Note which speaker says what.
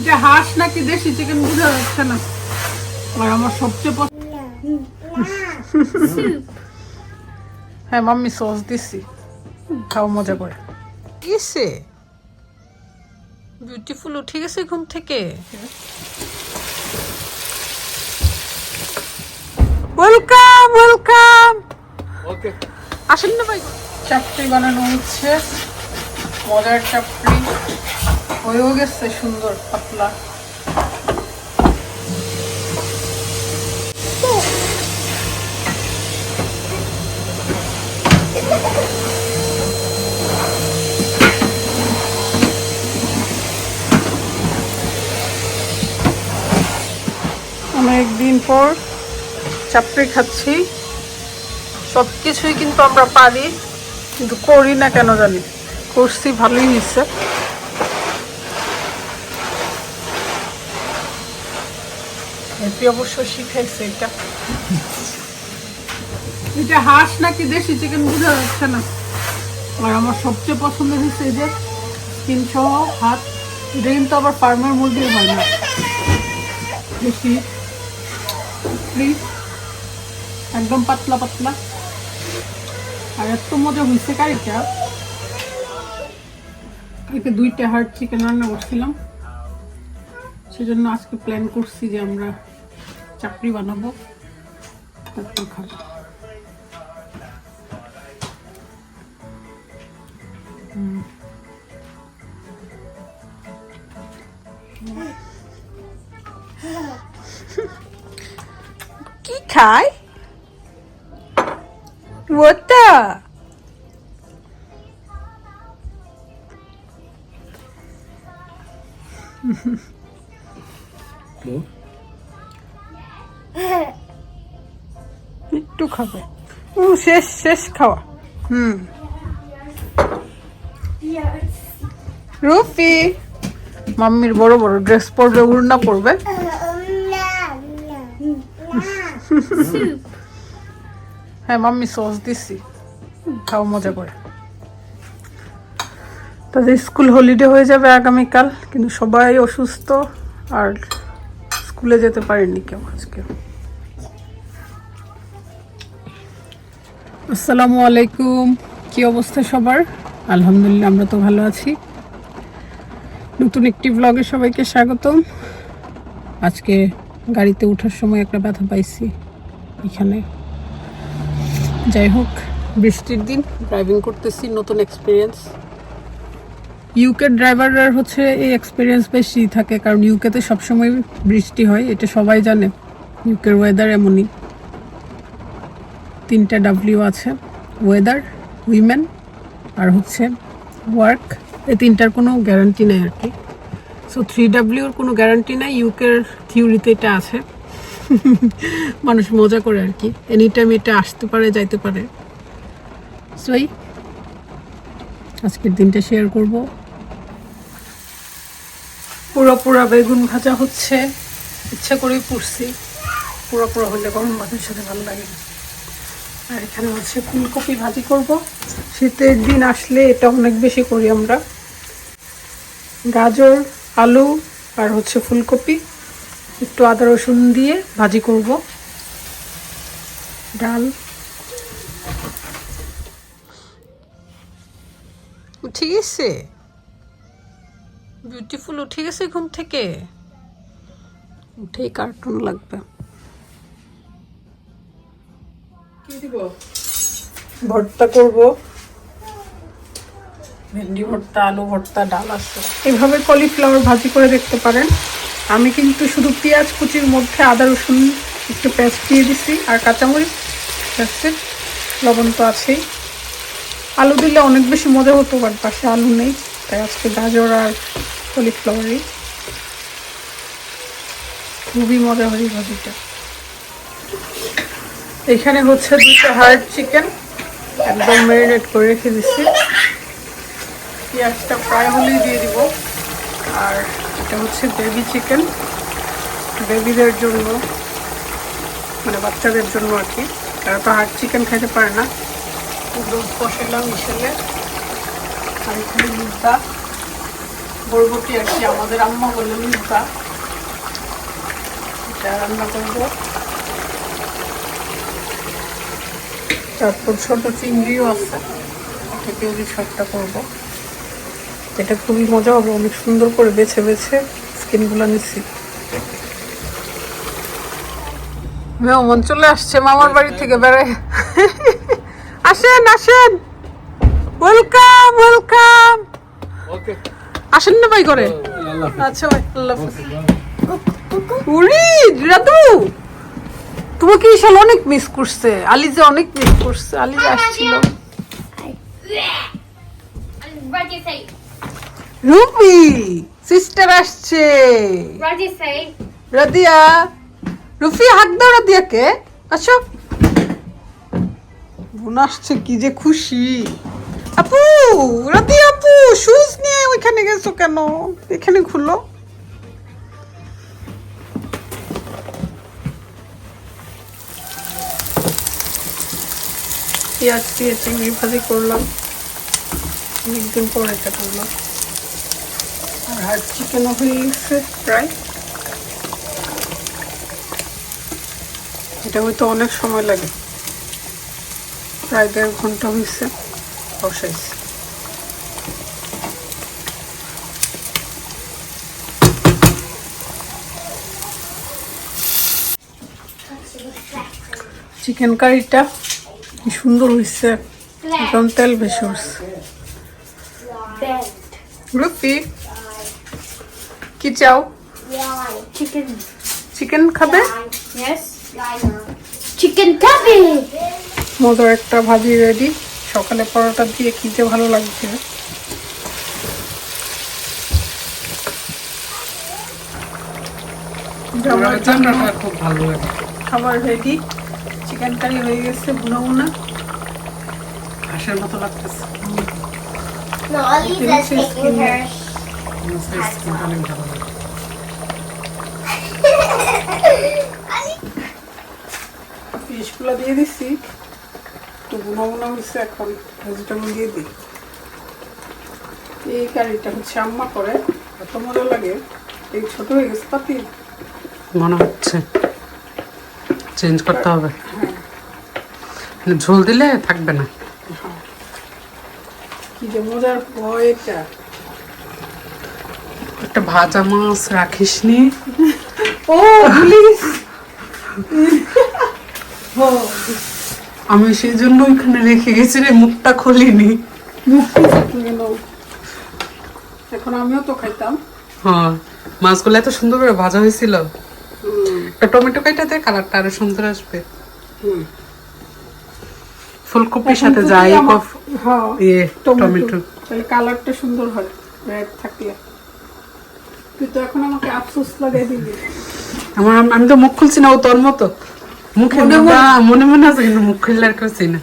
Speaker 1: এটা হাঁস নাকি দেশি চিকেন বোঝা যাচ্ছে না। আর আমার সবচেয়ে হ্যাঁ মাম্মি সস দিছি, খাও মজা করে। কিসে বিউটিফুল উঠে গেছে ঘুম থেকে। ওয়েলকাম ওয়েলকাম, আসেন না ভাই। চাপড়ি বানানো হচ্ছে, মজার চাপড়ি হয়েও গেছে সুন্দর পাতলা। অনেকদিন পর চাপড়ি খাচ্ছি। সবকিছুই কিন্তু আমরা পারি, কিন্তু করি না কেন জানি। করছি ভালোই হয়েছে। এটি অবশ্য শিখাইছে। এটা হাঁস নাকি দেশি চিকেন বোঝা যাচ্ছে না। আর আমার সবচেয়ে পছন্দের হয়েছে এই যে স্কিন সহ হাত। এটা কিন্তু আবার ফার্মের মুরগির হয় না, দেশি একদম পাতলা পাতলা। আর এত মজা হয়েছে কারিটা। কালকে 2টা হার্ড চিকেন রান্না করছিলাম, সেজন্য আজকে প্ল্যান করছি যে আমরা চাপড়ি বানাবো, তারপর খাবো। কি খায় ওটা? একটু খাবে। শেষ শেষ খাওয়া। রুফি মাম্মির বড় বড় ড্রেস পরবে, উড়না পরবে। হ্যাঁ মাম্মি সস দিছি, খাও মজা করে। তাদের স্কুল হলিডে হয়ে যাবে আগামীকাল, কিন্তু সবাই অসুস্থ আর স্কুলে যেতে পারেনি কেউ আজকে। আসসালামু আলাইকুম, কি অবস্থা সবার? আলহামদুলিল্লাহ আমরা তো ভালো আছি। নতুন একটি ব্লগে সবাইকে স্বাগতম। আজকে গাড়িতে ওঠার সময় একটা ব্যথা পাইছি এখানে। যাই হোক, বৃষ্টির দিন ড্রাইভিং করতেছি, নতুন এক্সপিরিয়েন্স। ইউকে ড্রাইভাররা হচ্ছে এই এক্সপিরিয়েন্স বেশি থাকে, কারণ ইউকেতে সবসময় বৃষ্টি হয়, এটা সবাই জানে। ইউকের ওয়েদার এমনই। 3টা ডাব্লিউ আছে, ওয়েদার, উইমেন আর হচ্ছে ওয়ার্ক। এই 3টার কোনো গ্যারান্টি নেই আর কি। সো 3Wর কোনো গ্যারান্টি নেই, ইউকের থিওরিতে এটা আছে। মানুষ মজা করে আর কি, এনি টাইম এটা আসতে পারে যাইতে পারে। সো আজকের দিনটা শেয়ার করব। পুরা বেগুন ভাজা হচ্ছে, ইচ্ছা করেই পুড়ছি। পুরো হলে গরম ভাতের সাথে ভালো লাগে। আর এখানে হচ্ছে ফুলকপি ভাজি করব। শীতের দিন আসলে এটা অনেক বেশি করি আমরা। গাজর, আলু আর হচ্ছে ফুলকপি, একটু আদা রসুন দিয়ে ভাজি করব। ডাল উঠে গেছে, বিউটিফুল উঠে গেছে ঘুম থেকে। উঠেই কার্টুন লাগবে। কি দিব? ভর্তা করব, ভেন্ডি ভর্তা, আলু ভর্তা, ডাল আছে। এভাবে কলিফ্লাওয়ার ভাজি করে দেখতে পারেন। আমি কিন্তু শুধু পেঁয়াজ কুচির মধ্যে আদা রসুন একটু পেস্ট দিয়ে দিছি আর কাঁচামরিচ, লবণ তো আছেই। আলু দিলে অনেক বেশি মজা হতো, বাট পাশে আলু নেই, তাই আজকে গাজর আর কলিফ্লাওয়ারই। খুবই মজা হয় ভাজিটা। এখানে হচ্ছে 2টা হার্ড চিকেন একদম ম্যারিনেট করে রেখে দিচ্ছি। পেঁয়াজটা ফ্রাই হলেই দিয়ে দিব। আর এটা হচ্ছে বেবি চিকেন, বেবিদের জন্য, মানে বাচ্চাদের জন্য আর কি। তারা তো হার্ড চিকেন খেতে পারে না। দুধ বসালাম মিশেলে। আর এখানে মুদ্রা বরবটি আর কি আমাদের আম্মা বলে মির্জা, এটা রান্না করবো। তারপর ছোট চিংড়িও আছে, এটাকেও কিছু একটা করবো। এটা খুবই মজা হবে, অনেক সুন্দর করে বেছে বেছে স্কিনগুলো নিচ্ছি। মেহমান চলে আসছে মামার বাড়ি থেকে বেড়ে। আসেন আসেন, ওয়েলকাম ওয়েলকাম। আসেন না ভাই করে। আচ্ছা ভাই, আল্লাহ হাফেজ। উরি রাদু, তোমাকে ইশাল অনেক মিস করছে, আলিজে অনেক মিস করছে। আলিজে আসছিল। রুবি সিস্টার আসছে। রাদিয়া, রুফি হাত দাও রাদিয়াকে। আচ্ছা বোন আসছে, কি যে খুশি। আপু, রাদিয়া আপু, শুজ নিয়ে ওইখানে গেছো কেন? এখানে খুলো। পেঁয়াজ দিয়ে চিংড়ি ভাজি করলাম, অনেকদিন পর এটা করলাম। আর চিকেনও হয়ে গেছে প্রায়। এটা হয়তো অনেক সময় লাগে, প্রায় 1.5 ঘন্টা হয়েছে বসাইছি। চিকেন কারিটা কি সুন্দর হয়েছে, একদম তেল বেশি হচ্ছে। রুপি কি চাও?
Speaker 2: Chicken.
Speaker 1: চিকেন খাবে?
Speaker 2: Yes. Chicken curry.
Speaker 1: মজার একটা ভাজি রেডি। সকালে পরোটা দিয়ে কি যে ভালো লাগছে।
Speaker 3: খুব ভালো লাগে।
Speaker 1: খাবার রেডি, চিকেন কারি হয়ে গেছে, ভুনা ভুনা হাঁসের মতো লাগতেছে।
Speaker 2: No, Alisa's taking hers.
Speaker 3: অনেক ভালো লাগে।
Speaker 1: ফিশগুলো দিয়ে দিচ্ছি, একটু ভুনা ভুনা হয়েছে। এখন ভেজিটেবল দিয়ে দিই। এই কারিটা হচ্ছে আম্মা করে, এত মজা লাগে। এই ছোট হয়ে গেছে পাতি,
Speaker 3: মনে হচ্ছে চেঞ্জ করতে হবে, ঝোল দিলে থাকবে না।
Speaker 1: কি যে মজার হয় এটা।
Speaker 3: একটা ভাজা মাছ রাখিস নি?
Speaker 1: ও ভুলে গেছি।
Speaker 3: আমি সেই জন্য ওইখানে রেখে গেছি রে, মুখটা খুলিনি।
Speaker 1: এখন আমিও তো খাইতাম।
Speaker 3: হ্যাঁ, মাছগুলো এত সুন্দর করে ভাজা হয়েছিল। একটা টমেটো কাইটাতে কালারটা আরো সুন্দর আসবে। ফুলকপির সাথে যাই টমেটো,
Speaker 1: তাহলে কালারটা সুন্দর হয় রেড থাকলে। কিন্তু এখন আমাকে আফসোস লাগাই দিবি।
Speaker 3: আমি তো মুখ খুলছি না, ও তোর মতো মুখে মনে মনে আছে, কিন্তু মুখ খুললে আর কেউ চিনি না।